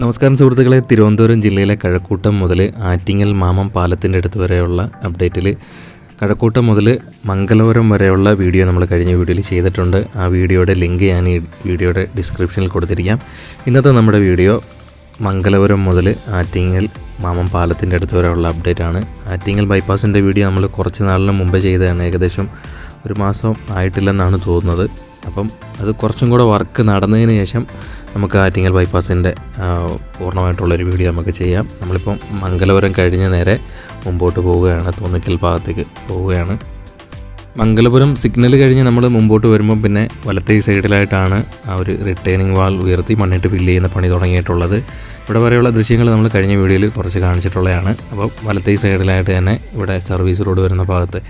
നമസ്കാരം സുഹൃത്തുക്കളെ, തിരുവനന്തപുരം ജില്ലയിലെ കഴക്കൂട്ടം മുതൽ ആറ്റിങ്ങൽ മാമം പാലത്തിൻ്റെ അടുത്ത് വരെയുള്ള അപ്ഡേറ്റിൽ കഴക്കൂട്ടം മുതൽ മംഗലപുരം വരെയുള്ള വീഡിയോ നമ്മൾ കഴിഞ്ഞ വീഡിയോയിൽ ചെയ്തിട്ടുണ്ട്. ആ വീഡിയോയുടെ ലിങ്ക് ഞാൻ ഈ വീഡിയോയുടെ ഡിസ്ക്രിപ്ഷനിൽ കൊടുത്തിരിക്കാം. ഇന്നത്തെ നമ്മുടെ വീഡിയോ മംഗലപുരം മുതൽ ആറ്റിങ്ങൽ മാമം പാലത്തിൻ്റെ അടുത്ത് വരെയുള്ള അപ്ഡേറ്റ് ആണ്. ആറ്റിങ്ങൽ ബൈപ്പാസിൻ്റെ വീഡിയോ നമ്മൾ കുറച്ച് നാളിന് മുമ്പേ ചെയ്തതാണ്. ഏകദേശം ഒരു മാസം ആയിട്ടില്ലെന്നാണ് തോന്നുന്നത്. അപ്പം അത് കുറച്ചും കൂടെ വർക്ക് നടന്നതിന് ശേഷം നമുക്ക് ആറ്റിങ്ങൽ ബൈപ്പാസിൻ്റെ പൂർണ്ണമായിട്ടുള്ളൊരു വീഡിയോ നമുക്ക് ചെയ്യാം. നമ്മളിപ്പം മംഗലപുരം കഴിഞ്ഞ് നേരെ മുമ്പോട്ട് പോവുകയാണ്, തോന്നിക്കൽ ഭാഗത്തേക്ക് പോവുകയാണ്. മംഗലപുരം സിഗ്നൽ കഴിഞ്ഞ് നമ്മൾ മുമ്പോട്ട് വരുമ്പം പിന്നെ വലത്തേ സൈഡിലായിട്ടാണ് ആ ഒരു റിട്ടേണിംഗ് വാൾ ഉയർത്തി മണ്ണിട്ട് ഫില്ല് ചെയ്യുന്ന പണി തുടങ്ങിയിട്ടുള്ളത്. ഇവിടെ വരെയുള്ള ദൃശ്യങ്ങൾ നമ്മൾ കഴിഞ്ഞ വീഡിയോയിൽ കുറച്ച് കാണിച്ചിട്ടുള്ളതാണ്. അപ്പോൾ വലത്തേ സൈഡിലായിട്ട് തന്നെ ഇവിടെ സർവീസ് റോഡ് വരുന്ന ഭാഗത്ത്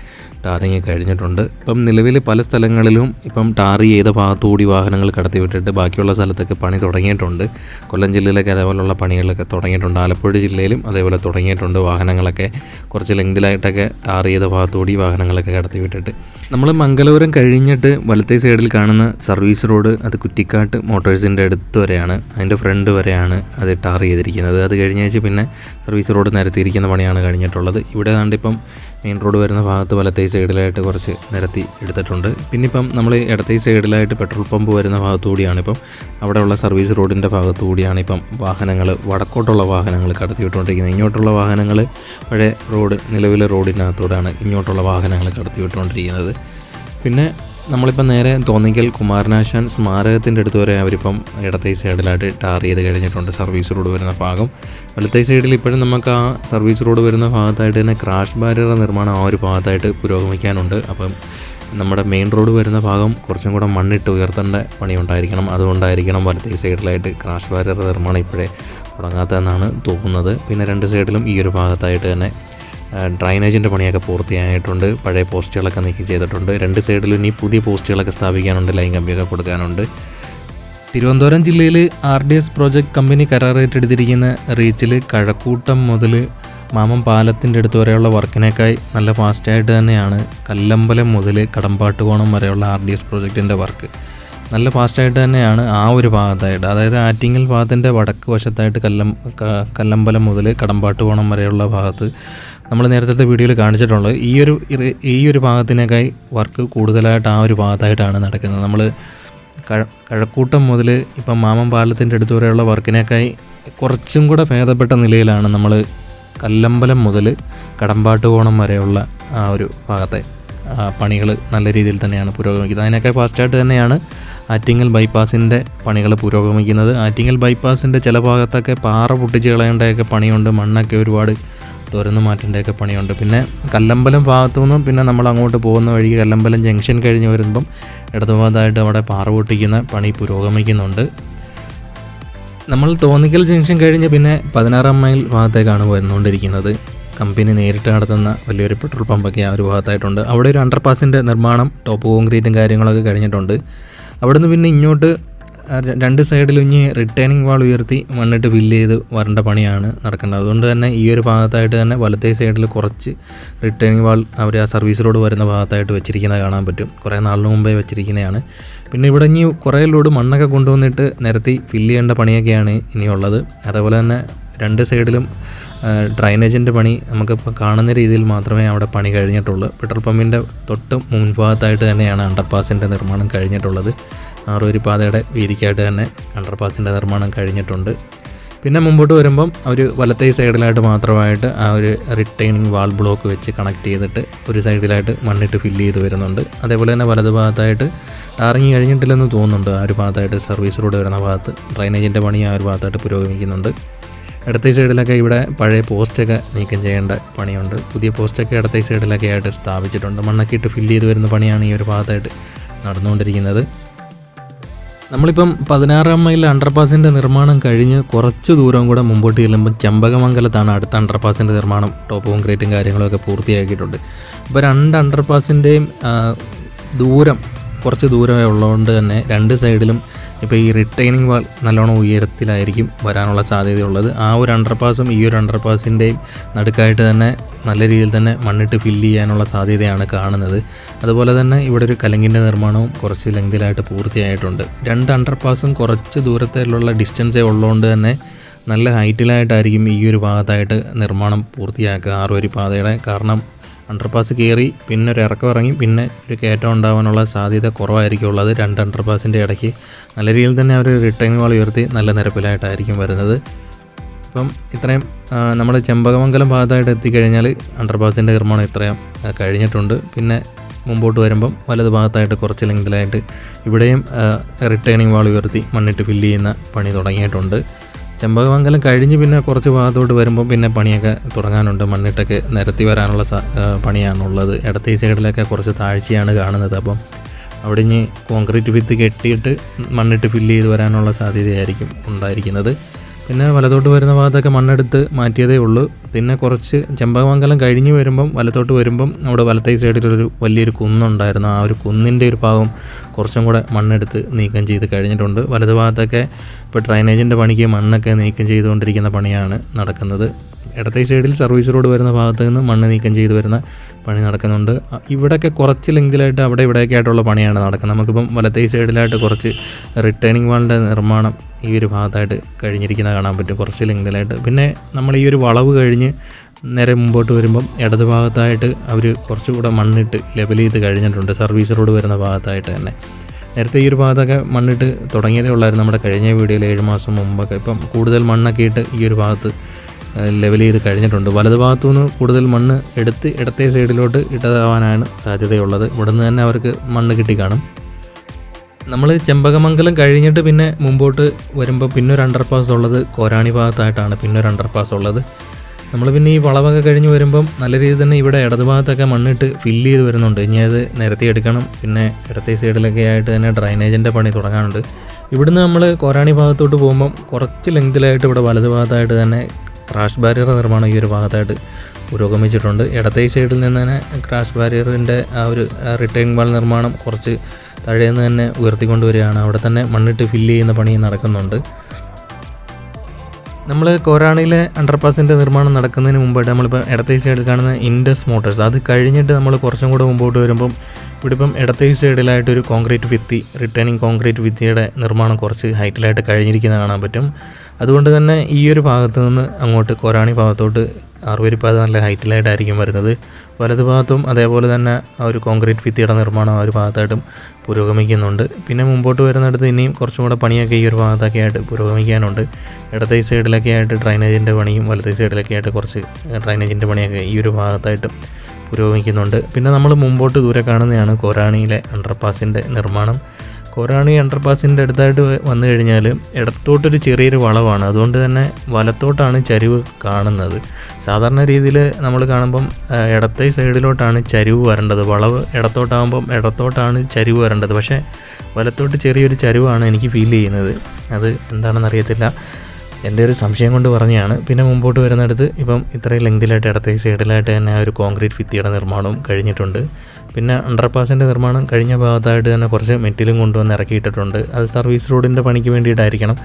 ടാറിങ് കഴിഞ്ഞിട്ടുണ്ട്. ഇപ്പം നിലവിൽ പല സ്ഥലങ്ങളിലും ഇപ്പം ടാർ ചെയ്ത ഭാഗത്തുകൂടി വാഹനങ്ങൾ കടത്തി വിട്ടിട്ട് ബാക്കിയുള്ള സ്ഥലത്തൊക്കെ പണി തുടങ്ങിയിട്ടുണ്ട്. കൊല്ലം ജില്ലയിലൊക്കെ അതേപോലെയുള്ള പണികളൊക്കെ തുടങ്ങിയിട്ടുണ്ട്. ആലപ്പുഴ ജില്ലയിലും അതേപോലെ തുടങ്ങിയിട്ടുണ്ട്. വാഹനങ്ങളൊക്കെ കുറച്ച് ലെങ്തിലായിട്ടൊക്കെ ടാർ ചെയ്ത ഭാഗത്തുകൂടി വാഹനങ്ങളൊക്കെ കടത്തി വിട്ടിട്ട് നമ്മൾ മംഗലപുരം കഴിഞ്ഞിട്ട് വലത്തേ സൈഡിൽ കാണുന്ന സർവീസ് റോഡ് അത് കുറ്റിക്കാട്ട് മോട്ടോഴ്സിൻ്റെ അടുത്ത് വരെയാണ്, അതിൻ്റെ ഫ്രണ്ട് വരെയാണ് അത് ടാർ ചെയ്തിരിക്കുന്നത്. അത് കഴിഞ്ഞേച്ച് പിന്നെ സർവീസ് റോഡ് നിരത്തിയിരിക്കുന്ന പണിയാണ് കഴിഞ്ഞിട്ടുള്ളത്. ഇവിടെ കണ്ടിപ്പം മെയിൻ റോഡ് വരുന്ന ഭാഗത്ത് വലത്തേ സൈഡിലായിട്ട് കുറച്ച് നിരത്തി എടുത്തിട്ടുണ്ട്. പിന്നെ ഇപ്പം നമ്മൾ ഇടത്തേ സൈഡിലായിട്ട് പെട്രോൾ പമ്പ് വരുന്ന ഭാഗത്തുകൂടിയാണ് ഇപ്പം അവിടെയുള്ള സർവീസ് റോഡിൻ്റെ ഭാഗത്തുകൂടിയാണ് ഇപ്പം വാഹനങ്ങൾ വടക്കോട്ടുള്ള വാഹനങ്ങൾ കടത്തി വിട്ടുകൊണ്ടിരിക്കുന്നത്. ഇങ്ങോട്ടുള്ള വാഹനങ്ങൾ പഴയ റോഡ് നിലവിലെ റോഡിനകത്തൂടെയാണ് ഇങ്ങോട്ടുള്ള വാഹനങ്ങൾ കടത്തി വിട്ടുകൊണ്ടിരിക്കുന്നത്. പിന്നെ നമ്മളിപ്പം നേരെ തോന്നിക്കൽ കുമാരനാശാൻ സ്മാരകത്തിൻ്റെ അടുത്ത് വരെ അവരിപ്പം ഇടത്തേ സൈഡിലായിട്ട് ടാർ ചെയ്ത് കഴിഞ്ഞിട്ടുണ്ട് സർവീസ് റോഡ് വരുന്ന ഭാഗം. വലത്തേ സൈഡിൽ ഇപ്പോഴും നമുക്ക് ആ സർവീസ് റോഡ് വരുന്ന ഭാഗത്തായിട്ട് തന്നെ ക്രാഷ് ബാരിയർ നിർമ്മാണം ആ ഒരു ഭാഗത്തായിട്ട് പുരോഗമിക്കാനുണ്ട്. അപ്പം നമ്മുടെ മെയിൻ റോഡ് വരുന്ന ഭാഗം കുറച്ചും കൂടെ മണ്ണിട്ട് ഉയർത്തേണ്ട പണിയുണ്ടായിരിക്കണം. അതുകൊണ്ടായിരിക്കണം വലത്തേ സൈഡിലായിട്ട് ക്രാഷ് ബാരിയർ നിർമ്മാണം ഇപ്പോഴേ തുടങ്ങാത്തതെന്നാണ് തോന്നുന്നത്. പിന്നെ രണ്ട് സൈഡിലും ഈ ഒരു ഭാഗത്തായിട്ട് തന്നെ ഡ്രൈനേജിൻ്റെ പണിയൊക്കെ പൂർത്തിയായിട്ടുണ്ട്. പഴയ പോസ്റ്റുകളൊക്കെ നീക്കം ചെയ്തിട്ടുണ്ട്. രണ്ട് സൈഡിലും ഇനി പുതിയ പോസ്റ്റുകളൊക്കെ സ്ഥാപിക്കാനുണ്ട്, ലൈൻ കമ്പിയൊക്കെ കൊടുക്കാനുണ്ട്. തിരുവനന്തപുരം ജില്ലയിൽ RDS പ്രോജക്റ്റ് കമ്പനി കരാറേറ്റെടുത്തിരിക്കുന്ന റീച്ചിൽ കഴക്കൂട്ടം മുതൽ മാമം പാലത്തിൻ്റെ അടുത്ത് വരെയുള്ള വർക്കിനേക്കായി നല്ല ഫാസ്റ്റായിട്ട് തന്നെയാണ് കല്ലമ്പലം മുതൽ കടമ്പാട്ടുകോണം വരെയുള്ള RDS പ്രോജക്റ്റിൻ്റെ വർക്ക്. നല്ല ഫാസ്റ്റായിട്ട് തന്നെയാണ് ആ ഒരു ഭാഗത്തായിട്ട്, അതായത് ആറ്റിങ്ങൽ ഭാഗത്തിൻ്റെ വടക്ക് വശത്തായിട്ട് കല്ലമ്പലം മുതൽ കടമ്പാട്ടുകോണം വരെയുള്ള ഭാഗത്ത് നമ്മൾ നേരത്തെ വീഡിയോയിൽ കാണിച്ചിട്ടുള്ളത്. ഈ ഒരു ഭാഗത്തിനേക്കായി വർക്ക് കൂടുതലായിട്ട് ആ ഒരു ഭാഗത്തായിട്ടാണ് നടക്കുന്നത്. നമ്മൾ കഴക്കൂട്ടം മുതൽ ഇപ്പം മാമം പാലത്തിൻ്റെ അടുത്ത് വരെയുള്ള വർക്കിനേക്കായി കുറച്ചും കൂടെ ഭേദപ്പെട്ട നിലയിലാണ് നമ്മൾ കല്ലമ്പലം മുതൽ കടമ്പാട്ടുകോണം വരെയുള്ള ആ ഒരു ഭാഗത്തെ പണികൾ നല്ല രീതിയിൽ തന്നെയാണ് പുരോഗമിക്കുന്നത്. അതിനൊക്കെ ഫാസ്റ്റായിട്ട് തന്നെയാണ് ആറ്റിങ്ങൽ ബൈപ്പാസിൻ്റെ പണികൾ പുരോഗമിക്കുന്നത്. ആറ്റിങ്ങൽ ബൈപ്പാസിൻ്റെ ചില ഭാഗത്തൊക്കെ പാറ പൊട്ടിച്ച് കളയേണ്ടതൊക്കെ പണിയുണ്ട്, മണ്ണൊക്കെ ഒരുപാട് തുരന്ന് മാറ്റേണ്ടതൊക്കെ പണിയുണ്ട്. പിന്നെ കല്ലമ്പലം ഭാഗത്തു നിന്നും പിന്നെ നമ്മൾ അങ്ങോട്ട് പോകുന്ന വഴി കല്ലമ്പലം ജംഗ്ഷൻ കഴിഞ്ഞ് വരുമ്പം ഇടതുഭാഗത്തായിട്ട് അവിടെ പാറ പൊട്ടിക്കുന്ന പണി പുരോഗമിക്കുന്നുണ്ട്. നമ്മൾ തോന്നിക്കൽ ജംഗ്ഷൻ കഴിഞ്ഞ് പിന്നെ 16 മൈൽ ഭാഗത്തേക്കാണ് വരുന്നുകൊണ്ടിരിക്കുന്നത്. കമ്പനി നേരിട്ട് നടത്തുന്ന വലിയൊരു പെട്രോൾ പമ്പൊക്കെ ആ ഒരു ഭാഗത്തായിട്ടുണ്ട്. അവിടെ ഒരു അണ്ടർപാസിൻ്റെ നിർമ്മാണം ടോപ്പ് കോൺക്രീറ്റും കാര്യങ്ങളൊക്കെ കഴിഞ്ഞിട്ടുണ്ട്. അവിടുന്ന് പിന്നെ ഇങ്ങോട്ട് രണ്ട് സൈഡിലും ഇനി റിട്ടേണിംഗ് വാൾ ഉയർത്തി മണ്ണിട്ട് ഫില്ല് ചെയ്ത് വരേണ്ട പണിയാണ് നടക്കേണ്ടത്. അതുകൊണ്ട് തന്നെ ഈ ഒരു ഭാഗത്തായിട്ട് തന്നെ വലത്തേ സൈഡിൽ കുറച്ച് റിട്ടേണിംഗ് വാൾ അവർ ആ സർവീസ് റോഡ് വരുന്ന ഭാഗത്തായിട്ട് വെച്ചിരിക്കുന്നത് കാണാൻ പറ്റും. കുറേ നാളിന് മുമ്പേ വെച്ചിരിക്കുന്നതാണ്. പിന്നെ ഇവിടെ ഇനി കുറേ ലോഡ് മണ്ണൊക്കെ കൊണ്ടുവന്നിട്ട് നിരത്തി ഫില്ല് ചെയ്യേണ്ട പണിയൊക്കെയാണ് ഇനിയുള്ളത്. അതേപോലെ തന്നെ രണ്ട് സൈഡിലും ഡ്രൈനേജിൻ്റെ പണി നമുക്കിപ്പോൾ കാണുന്ന രീതിയിൽ മാത്രമേ അവിടെ പണി കഴിഞ്ഞിട്ടുള്ളൂ. പെട്രോൾ പമ്പിൻ്റെ തൊട്ട് മുൻഭാഗത്തായിട്ട് തന്നെയാണ് അണ്ടർപാസിൻ്റെ നിർമ്മാണം കഴിഞ്ഞിട്ടുള്ളത്. 6 വരി പാതയുടെ വീതിക്കായിട്ട് തന്നെ അണ്ടർപാസിൻ്റെ നിർമ്മാണം കഴിഞ്ഞിട്ടുണ്ട്. പിന്നെ മുമ്പോട്ട് വരുമ്പം ഒരു വലത്തേ സൈഡിലായിട്ട് മാത്രമായിട്ട് ആ ഒരു റിട്ടേണിംഗ് വാൾ ബ്ലോക്ക് വെച്ച് കണക്ട് ചെയ്തിട്ട് ഒരു സൈഡിലായിട്ട് മണ്ണിട്ട് ഫില്ല് ചെയ്ത് വരുന്നുണ്ട്. അതേപോലെ തന്നെ വലത് ഭാഗത്തായിട്ട് ടാറിങ് കഴിഞ്ഞിട്ടില്ലെന്ന് തോന്നുന്നുണ്ട്. ആ ഒരു ഭാഗത്തായിട്ട് സർവീസ് റോഡ് വരുന്ന ഭാഗത്ത് ഡ്രൈനേജിൻ്റെ പണി ആ ഒരു ഭാഗത്തായിട്ട് പുരോഗമിക്കുന്നുണ്ട്. ഇടത്തേ സൈഡിലൊക്കെ ഇവിടെ പഴയ പോസ്റ്റൊക്കെ നീക്കം ചെയ്യേണ്ട പണിയുണ്ട്. പുതിയ പോസ്റ്റൊക്കെ ഇടത്തേ സൈഡിലൊക്കെ ആയിട്ട് സ്ഥാപിച്ചിട്ടുണ്ട്. മണ്ണൊക്കെ ഇട്ട് ഫില്ല് ചെയ്ത് വരുന്ന പണിയാണ് ഈ ഒരു ഭാഗത്തായിട്ട് നടന്നുകൊണ്ടിരിക്കുന്നത്. നമ്മളിപ്പം 16 മൈൽ അണ്ടർപാസിൻ്റെ നിർമ്മാണം കഴിഞ്ഞ് കുറച്ച് ദൂരം കൂടെ മുമ്പോട്ട് ചെല്ലുമ്പോൾ ചെമ്പകമംഗലത്താണ് അടുത്ത അണ്ടർപാസിൻ്റെ നിർമ്മാണം. ടോപ്പ് കോൺക്രീറ്റും കാര്യങ്ങളൊക്കെ പൂർത്തിയാക്കിയിട്ടുണ്ട്. അപ്പോൾ രണ്ട് അണ്ടർപാസിൻ്റെയും കുറച്ച് ദൂരമേ ഉള്ളതുകൊണ്ട് തന്നെ രണ്ട് സൈഡിലും ഇപ്പോൾ ഈ റിട്ടൈനിങ് വാൾ നല്ലോണം ഉയരത്തിലായിരിക്കും വരാനുള്ള സാധ്യതയുള്ളത്. ആ ഒരു അണ്ടർപാസും ഈ ഒരു അണ്ടർപാസിൻ്റെയും നടുക്കായിട്ട് തന്നെ നല്ല രീതിയിൽ തന്നെ മണ്ണിട്ട് ഫില്ല് ചെയ്യാനുള്ള സാധ്യതയാണ് കാണുന്നത്. അതുപോലെ തന്നെ ഇവിടെ ഒരു കലങ്കിൻ്റെ നിർമ്മാണവും കുറച്ച് ലെങ്തിലായിട്ട് പൂർത്തിയായിട്ടുണ്ട്. രണ്ട് അണ്ടർപാസും കുറച്ച് ദൂരത്തിലുള്ള ഡിസ്റ്റൻസേ ഉള്ളതുകൊണ്ട് തന്നെ നല്ല ഹൈറ്റിലായിട്ടായിരിക്കും ഈ ഒരു ഭാഗത്തായിട്ട് നിർമ്മാണം പൂർത്തിയാക്കുക 6 വരി പാതയുടെ. കാരണം അണ്ടർപാസ് കയറി പിന്നെ ഒരു ഇറക്കം ഇറങ്ങി പിന്നെ ഒരു കയറ്റം ഉണ്ടാകാനുള്ള സാധ്യത കുറവായിരിക്കും ഉള്ളത്. 2 അണ്ടർപാസിൻ്റെ ഇടയ്ക്ക് നല്ല രീതിയിൽ തന്നെ അവർ റിട്ടേണിംഗ് വാൾ ഉയർത്തി നല്ല നിരപ്പിലായിട്ടായിരിക്കും വരുന്നത്. ഇപ്പം ഇത്രയും നമ്മൾ ചെമ്പകമംഗലം ഭാഗത്തായിട്ട് എത്തിക്കഴിഞ്ഞാൽ അണ്ടർപാസിൻ്റെ നിർമ്മാണം ഇത്രയും കഴിഞ്ഞിട്ടുണ്ട്. പിന്നെ മുമ്പോട്ട് വരുമ്പം വലത് ഭാഗത്തായിട്ട് കുറച്ച് ലെങ്തിലായിട്ട് ഇവിടെയും റിട്ടേണിംഗ് വാൾ ഉയർത്തി മണ്ണിട്ട് ഫില്ല് ചെയ്യുന്ന പണി തുടങ്ങിയിട്ടുണ്ട്. ചെമ്പകമംഗലം കഴിഞ്ഞ് പിന്നെ കുറച്ച് ഭാഗത്തോട്ട് വരുമ്പം പിന്നെ പണിയൊക്കെ തുടങ്ങാനുണ്ട്. മണ്ണിട്ടൊക്കെ നിരത്തി വരാനുള്ള പണിയാണുള്ളത്. ഇടത്തെ സൈഡിലൊക്കെ കുറച്ച് താഴ്ചയാണ് കാണുന്നത്. അപ്പം അവിടെ ഇനി കോൺക്രീറ്റ് ഭിത്തി കെട്ടിയിട്ട് മണ്ണിട്ട് ഫില്ല് ചെയ്ത് വരാനുള്ള സാധ്യതയായിരിക്കും ഉണ്ടായിരിക്കുന്നത്. പിന്നെ വലത്തോട്ട് വരുന്ന ഭാഗത്തൊക്കെ മണ്ണെടുത്ത് മാറ്റിയതേ ഉള്ളൂ. പിന്നെ കുറച്ച് ചെമ്പകമംഗലം കഴിഞ്ഞ് വരുമ്പം വലത്തോട്ട് വരുമ്പം നമ്മുടെ വലത്തേ സൈഡിലൊരു വലിയൊരു കുന്നുണ്ടായിരുന്നു. ആ ഒരു കുന്നിൻ്റെ ഒരു ഭാഗം കുറച്ചും കൂടെ മണ്ണെടുത്ത് നീക്കം ചെയ്ത് കഴിഞ്ഞിട്ടുണ്ട്. വലത് ഭാഗത്തൊക്കെ ഇപ്പോൾ ഡ്രൈനേജിൻ്റെ പണിക്ക് മണ്ണൊക്കെ നീക്കം ചെയ്തുകൊണ്ടിരിക്കുന്ന പണിയാണ് നടക്കുന്നത്. ഇടത്തെ സൈഡിൽ സർവീസ് റോഡ് വരുന്ന ഭാഗത്ത് നിന്ന് മണ്ണ് നീക്കം ചെയ്ത് വരുന്ന പണി നടക്കുന്നുണ്ട്. ഇവിടെയൊക്കെ കുറച്ച് ലെങ്തിലായിട്ട് അവിടെ ഇവിടെയൊക്കെ ആയിട്ടുള്ള പണിയാണ് നടക്കുന്നത്. നമുക്കിപ്പം വലത്തേ സൈഡിലായിട്ട് കുറച്ച് റിട്ടേണിംഗ് വാളിൻ്റെ നിർമ്മാണം ഈ ഒരു ഭാഗത്തായിട്ട് കഴിഞ്ഞിരിക്കുന്നത് കാണാൻ പറ്റും, കുറച്ച് ലെങ്തിലായിട്ട്. പിന്നെ നമ്മൾ ഈ ഒരു വളവ് കഴിഞ്ഞ് നേരെ മുമ്പോട്ട് വരുമ്പം ഇടത് ഭാഗത്തായിട്ട് അവർ കുറച്ചുകൂടെ മണ്ണിട്ട് ലെവൽ ചെയ്ത് കഴിഞ്ഞിട്ടുണ്ട്, സർവീസ് റോഡ് വരുന്ന ഭാഗത്തായിട്ട് തന്നെ. നേരത്തെ ഈ ഒരു ഭാഗത്തൊക്കെ മണ്ണിട്ട് തുടങ്ങിയതേ ഉള്ളായിരുന്നു നമ്മുടെ കഴിഞ്ഞ വീഡിയോയിൽ 7 മാസം മുമ്പൊക്കെ. ഇപ്പം കൂടുതൽ മണ്ണൊക്കെ ഇട്ട് ഈ ഒരു ഭാഗത്ത് ലെവൽ ചെയ്ത് കഴിഞ്ഞിട്ടുണ്ട്. വലത് ഭാഗത്തുനിന്ന് കൂടുതൽ മണ്ണ് എടുത്ത് ഇടത്തെ സൈഡിലോട്ട് ഇട്ടതാവാനാണ് സാധ്യതയുള്ളത്. ഇവിടെ നിന്ന് തന്നെ അവർക്ക് മണ്ണ് കിട്ടിക്കാണും. നമ്മൾ ചെമ്പകമംഗലം കഴിഞ്ഞിട്ട് പിന്നെ മുമ്പോട്ട് വരുമ്പോൾ പിന്നെ ഒരു അണ്ടർപാസ് ഉള്ളത് കോരാണി ഭാഗത്തായിട്ടാണ്. പിന്നെ ഒരു അണ്ടർപാസ് ഉള്ളത് നമ്മൾ പിന്നെ ഈ വളവൊക്കെ കഴിഞ്ഞ് വരുമ്പം നല്ല രീതിയിൽ തന്നെ ഇവിടെ ഇടത് ഭാഗത്തൊക്കെ മണ്ണിട്ട് ഫില്ല് ചെയ്ത് വരുന്നുണ്ട്. ഇനി അത് നിരത്തി എടുക്കണം. പിന്നെ ഇടത്തെ സൈഡിലൊക്കെ ആയിട്ട് തന്നെ ഡ്രൈനേജിൻ്റെ പണി തുടങ്ങാനുണ്ട്. ഇവിടുന്ന് നമ്മൾ കോരാണി ഭാഗത്തോട്ട് പോകുമ്പം കുറച്ച് ലെങ്തിലായിട്ട് ഇവിടെ വലത് ഭാഗത്തായിട്ട് തന്നെ ക്രാഷ് ബാരിയർ നിർമ്മാണം ഈ ഒരു ഭാഗത്തായിട്ട് പുരോഗമിച്ചിട്ടുണ്ട്. ഇടത്തെ സൈഡിൽ നിന്ന് തന്നെ ക്രാഷ് ബാരിയറിൻ്റെ ആ ഒരു റിട്ടേണിംഗ് വാൾ നിർമ്മാണം കുറച്ച് താഴേന്ന് തന്നെ ഉയർത്തിക്കൊണ്ട് വരികയാണ്. അവിടെ തന്നെ മണ്ണിട്ട് ഫില്ല് ചെയ്യുന്ന പണി നടക്കുന്നുണ്ട്. നമ്മൾ കോരാണിയിലെ അണ്ടർപാസിൻ്റെ നിർമ്മാണം നടക്കുന്നതിന് മുമ്പായിട്ട് നമ്മളിപ്പോൾ ഇടത്തെ സൈഡിൽ കാണുന്ന ഇൻഡസ് മോട്ടോഴ്സ് അത് കഴിഞ്ഞിട്ട് നമ്മൾ കുറച്ചും കൂടെ മുമ്പോട്ട് വരുമ്പം ഇവിടെ ഇപ്പം ഇടത്തെ സൈഡിലായിട്ടൊരു കോൺക്രീറ്റ് ഭിത്തി, റിട്ടേണിംഗ് കോൺക്രീറ്റ് ഭിത്തിയുടെ നിർമ്മാണം കുറച്ച് ഹൈറ്റിലായിട്ട് കഴിഞ്ഞിരിക്കുന്നത് കാണാൻ പറ്റും. അതുകൊണ്ട് തന്നെ ഈ ഒരു ഭാഗത്ത് നിന്ന് അങ്ങോട്ട് കോരാണി ഭാഗത്തോട്ട് 6 വരിപ്പാത നല്ല ഹൈറ്റിലായിട്ടായിരിക്കും വരുന്നത്. വലത് ഭാഗത്തും അതേപോലെ തന്നെ ആ ഒരു കോൺക്രീറ്റ് ഭിത്തിയുടെ നിർമ്മാണം ആ ഒരു ഭാഗത്തായിട്ടും പുരോഗമിക്കുന്നുണ്ട്. പിന്നെ മുമ്പോട്ട് വരുന്നിടത്ത് ഇനിയും കുറച്ചും കൂടെ പണിയൊക്കെ ഈ ഒരു ഭാഗത്തൊക്കെ ആയിട്ട് പുരോഗമിക്കാനുണ്ട്. ഇടത്തെ സൈഡിലൊക്കെ ആയിട്ട് ഡ്രൈനേജിൻ്റെ പണിയും വലത്തെ സൈഡിലൊക്കെ ആയിട്ട് കുറച്ച് ഡ്രൈനേജിൻ്റെ പണിയൊക്കെ ഈ ഒരു ഭാഗത്തായിട്ട് പുരോഗമിക്കുന്നുണ്ട്. പിന്നെ നമ്മൾ മുമ്പോട്ട് ദൂരെ കാണുന്നതാണ് കോരാണിയിലെ അണ്ടർപാസിൻ്റെ നിർമ്മാണം. കോരാണി അണ്ടർപാസിൻ്റെ അടുത്തായിട്ട് വന്നു കഴിഞ്ഞാൽ ഇടത്തോട്ടൊരു ചെറിയൊരു വളവാണ്. അതുകൊണ്ട് തന്നെ വലത്തോട്ടാണ് ചരിവ് കാണുന്നത്. സാധാരണ രീതിയിൽ നമ്മൾ കാണുമ്പം ഇടത്തെ സൈഡിലോട്ടാണ് ചരിവ് വരേണ്ടത്. വളവ് ഇടത്തോട്ടാകുമ്പം ഇടത്തോട്ടാണ് ചരിവ് വരേണ്ടത്. പക്ഷേ വലത്തോട്ട് ചെറിയൊരു ചരിവാണ് എനിക്ക് ഫീൽ ചെയ്യുന്നത്. അത് എന്താണെന്ന് അറിയത്തില്ല, എൻ്റെ ഒരു സംശയം കൊണ്ട് പറഞ്ഞതാണ്. പിന്നെ മുമ്പോട്ട് വരുന്നിടത്ത് ഇപ്പം ഇത്രയും ലെങ്തിലായിട്ട് ഇടത്തെ സൈഡിലായിട്ട് തന്നെ ആ ഒരു കോൺക്രീറ്റ് ഭിത്തിയുടെ നിർമ്മാണവും കഴിഞ്ഞിട്ടുണ്ട്. പിന്നെ അണ്ടർപാസിൻ്റെ നിർമ്മാണം കഴിഞ്ഞ ഭാഗത്തായിട്ട് തന്നെ കുറച്ച് മെറ്റീരിയലും കൊണ്ടുവന്ന് ഇറക്കിയിട്ടിട്ടുണ്ട്. അത് സർവീസ് റോഡിൻ്റെ പണിക്ക് വേണ്ടിയിട്ടായിരിക്കണം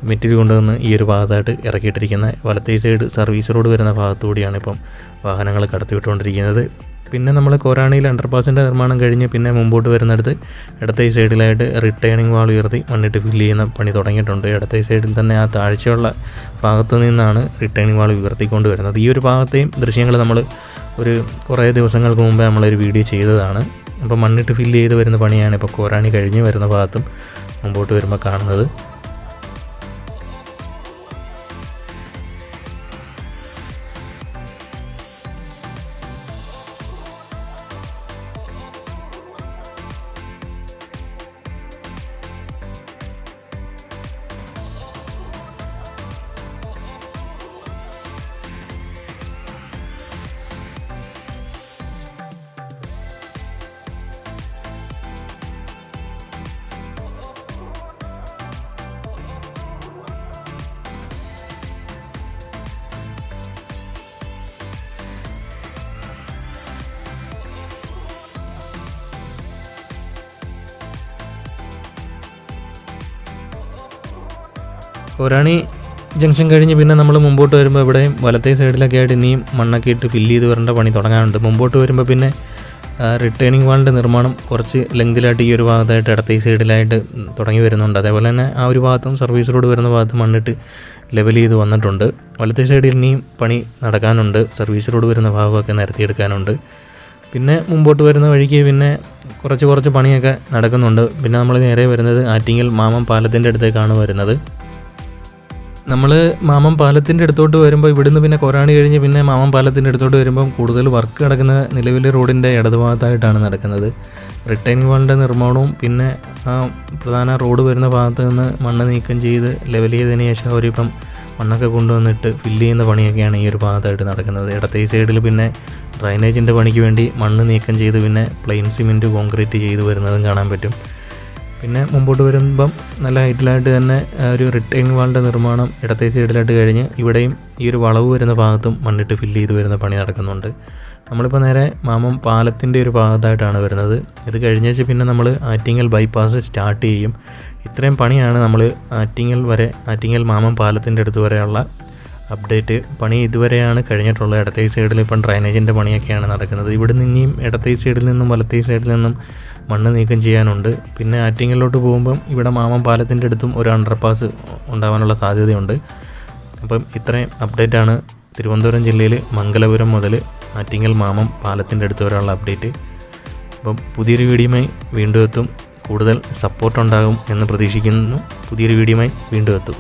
മെറ്റീരിയൽ കൊണ്ടുവന്ന് ഈ ഒരു ഭാഗത്തായിട്ട് ഇറക്കിയിട്ടിരിക്കുന്നത്. വലത്തേ സൈഡ് സർവീസ് റോഡ് വരുന്ന ഭാഗത്തുകൂടിയാണ് ഇപ്പം വാഹനങ്ങൾ കടത്തിവിട്ടുകൊണ്ടിരിക്കുന്നത്. പിന്നെ നമ്മൾ കോരാണിയിൽ അണ്ടർപാസിൻ്റെ നിർമ്മാണം കഴിഞ്ഞ് പിന്നെ മുമ്പോട്ട് വരുന്നിടത്ത് ഇടത്തെ സൈഡിലായിട്ട് റിട്ടേണിംഗ് വാൾ ഉയർത്തി മണ്ണിട്ട് ഫില്ല് ചെയ്യുന്ന പണി തുടങ്ങിയിട്ടുണ്ട്. ഇടത്തെ സൈഡിൽ തന്നെ ആ താഴ്ചയുള്ള ഭാഗത്തു നിന്നാണ് റിട്ടേണിംഗ് വാൾ ഉയർത്തിക്കൊണ്ട് വരുന്നത്. ഈ ഒരു ഭാഗത്തെയും ദൃശ്യങ്ങൾ നമ്മൾ ഒരു കുറേ ദിവസങ്ങൾക്ക് മുമ്പേ നമ്മളൊരു വീഡിയോ ചെയ്തതാണ്. അപ്പോൾ മണ്ണിട്ട് ഫില്ല് ചെയ്ത് വരുന്ന പണിയാണ് ഇപ്പോൾ കോരാണി കഴിഞ്ഞ് വരുന്ന ഭാഗത്തും മുമ്പോട്ട് വരുമ്പോൾ കാണുന്നത്. കോരാണി ജംഗ്ഷൻ കഴിഞ്ഞ് പിന്നെ നമ്മൾ മുമ്പോട്ട് വരുമ്പോൾ ഇവിടെയും വലത്തെ സൈഡിലൊക്കെ ആയിട്ട് ഇനിയും മണ്ണൊക്കെ ഇട്ട് ഫില്ല് ചെയ്ത് വരേണ്ട പണി തുടങ്ങാനുണ്ട്. മുമ്പോട്ട് വരുമ്പോൾ പിന്നെ റിട്ടേണിംഗ് വാളിൻ്റെ നിർമ്മാണം കുറച്ച് ലെങ്തിലായിട്ട് ഈ ഒരു ഭാഗത്തായിട്ട് ഇടത്തെ സൈഡിലായിട്ട് തുടങ്ങി വരുന്നുണ്ട്. അതേപോലെ തന്നെ ആ ഒരു ഭാഗത്തും സർവീസ് റോഡ് വരുന്ന ഭാഗത്ത് മണ്ണിട്ട് ലെവൽ ചെയ്ത് വന്നിട്ടുണ്ട്. വലത്തെ സൈഡിൽ ഇനിയും പണി നടക്കാനുണ്ട്. സർവീസ് റോഡ് വരുന്ന ഭാഗമൊക്കെ നിരത്തിയെടുക്കാനുണ്ട്. പിന്നെ മുമ്പോട്ട് വരുന്ന വഴിക്ക് പിന്നെ കുറച്ച് പണിയൊക്കെ നടക്കുന്നുണ്ട്. പിന്നെ നമ്മൾ നേരെ വരുന്നത് ആറ്റിങ്ങൽ മാമം പാലത്തിൻ്റെ അടുത്തേക്കാണ് വരുന്നത്. നമ്മൾ മാമം പാലത്തിൻ്റെ അടുത്തോട്ട് വരുമ്പോൾ ഇവിടുന്ന് പിന്നെ കൊരാണി കഴിഞ്ഞ് പിന്നെ മാമം പാലത്തിൻ്റെ അടുത്തോട്ട് വരുമ്പം കൂടുതൽ വർക്ക് നടക്കുന്ന നിലവിലെ റോഡിൻ്റെ ഇടതുഭാഗത്തായിട്ടാണ് നടക്കുന്നത്. റിട്ടേണിംഗ് വാളിൻ്റെ നിർമ്മാണവും പിന്നെ ആ പ്രധാന റോഡ് വരുന്ന ഭാഗത്ത് നിന്ന് മണ്ണ് നീക്കം ചെയ്ത് ലെവൽ ചെയ്തതിന് ശേഷം അവരിപ്പം മണ്ണൊക്കെ കൊണ്ടുവന്നിട്ട് ഫില്ല് ചെയ്യുന്ന പണിയൊക്കെയാണ് ഈ ഒരു ഭാഗത്തായിട്ട് നടക്കുന്നത്. ഇടത്തെ സൈഡിൽ പിന്നെ ഡ്രൈനേജിൻ്റെ പണിക്ക് വേണ്ടി മണ്ണ് നീക്കം ചെയ്ത് പിന്നെ പ്ലെയിൻ സിമെൻറ്റ് കോൺക്രീറ്റ് ചെയ്ത് വരുന്നതും കാണാൻ പറ്റും. പിന്നെ മുമ്പോട്ട് വരുമ്പം നല്ല ഹൈറ്റിലായിട്ട് തന്നെ ഒരു റിട്ടേണിംഗ് വാളിൻ്റെ നിർമ്മാണം ഇടത്തെ സൈഡിലായിട്ട് കഴിഞ്ഞ് ഇവിടെയും ഈ ഒരു വളവ് വരുന്ന ഭാഗത്തും മണ്ണിട്ട് ഫില്ല് ചെയ്ത് വരുന്ന പണി നടക്കുന്നുണ്ട്. നമ്മളിപ്പോൾ നേരെ മാമം പാലത്തിൻ്റെ ഒരു ഭാഗത്തായിട്ടാണ് വരുന്നത്. ഇത് കഴിഞ്ഞേച്ച് പിന്നെ നമ്മൾ ആറ്റിങ്ങൽ ബൈപ്പാസ് സ്റ്റാർട്ട് ചെയ്യും. ഇത്രയും പണിയാണ് നമ്മൾ ആറ്റിങ്ങൽ മാമം പാലത്തിൻ്റെ അടുത്ത് വരെയുള്ള അപ്ഡേറ്റ്. പണി ഇതുവരെയാണ് കഴിഞ്ഞിട്ടുള്ളത്. ഇടത്തെ സൈഡിൽ ഇപ്പം ഡ്രൈനേജിൻ്റെ പണിയൊക്കെയാണ് നടക്കുന്നത്. ഇവിടെ നിന്നും ഇടത്തെ സൈഡിൽ നിന്നും വലത്തെ സൈഡിൽ നിന്നും മണ്ണ് നീക്കം ചെയ്യാനുണ്ട്. പിന്നെ ആറ്റിങ്ങലിലോട്ട് പോകുമ്പം ഇവിടെ മാമം പാലത്തിൻ്റെ അടുത്തും ഒരു അണ്ടർപാസ് ഉണ്ടാകാനുള്ള സാധ്യതയുണ്ട്. അപ്പം ഇത്രയും അപ്ഡേറ്റാണ് തിരുവനന്തപുരം ജില്ലയിൽ മംഗലപുരം മുതൽ ആറ്റിങ്ങൽ മാമം പാലത്തിൻ്റെ അടുത്ത് വരെയുള്ള അപ്ഡേറ്റ്. അപ്പം പുതിയൊരു വീഡിയോയുമായി വീണ്ടും എത്തും. കൂടുതൽ സപ്പോർട്ട് ഉണ്ടാകും എന്ന് പ്രതീക്ഷിക്കുന്നു. പുതിയൊരു വീഡിയോയുമായി വീണ്ടും എത്തും.